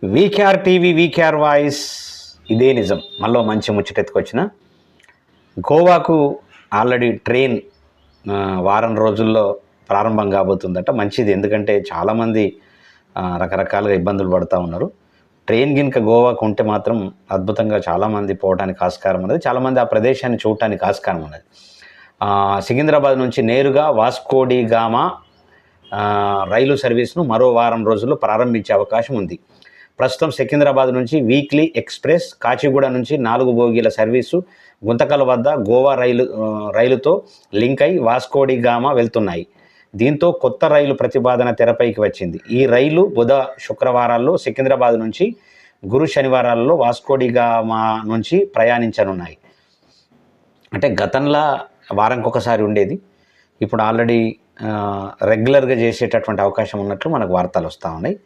VKR TV VKR voice ఇదే నిజం. మళ్ళీ మంచి ముచ్చటెత్తుకొచ్చిన గోవాకు ఆల్రెడీ ట్రైన్ వారం రోజుల్లో ప్రారంభం కాబోతుందట. మంచిది, ఎందుకంటే చాలామంది రకరకాలుగా ఇబ్బందులు పడుతూ ఉన్నారు. ట్రైన్ గినక గోవాకు ఉంటే మాత్రం అద్భుతంగా చాలామంది పోవడానికి ఆస్కారం ఉన్నది, చాలామంది ఆ ప్రదేశాన్ని చూడటానికి ఆస్కారం ఉన్నది. సికింద్రాబాద్ నుంచి నేరుగా వాస్కోడి గామా రైలు సర్వీస్ను మరో వారం రోజుల్లో ప్రారంభించే అవకాశం ఉంది. ప్రస్తుతం సికింద్రాబాద్ నుంచి వీక్లీ ఎక్స్ప్రెస్, కాచిగూడ నుంచి 4 బోగీల సర్వీసు గుంతకల్ వద్ద గోవా రైలుతో లింక్ అయి వాస్కోడి గామా వెళ్తున్నాయి. దీంతో కొత్త రైలు ప్రతిపాదన తెరపైకి వచ్చింది. ఈ రైలు బుధ శుక్రవారాల్లో సికింద్రాబాద్ నుంచి, గురు శనివారాల్లో వాస్కోడి గామా నుంచి ప్రయాణించనున్నాయి. అంటే గతంలో వారానికి ఒకసారి ఉండేది, ఇప్పుడు ఆల్రెడీ రెగ్యులర్గా చేసేటటువంటి అవకాశం ఉన్నట్లు మనకు వార్తలు వస్తూ ఉన్నాయి.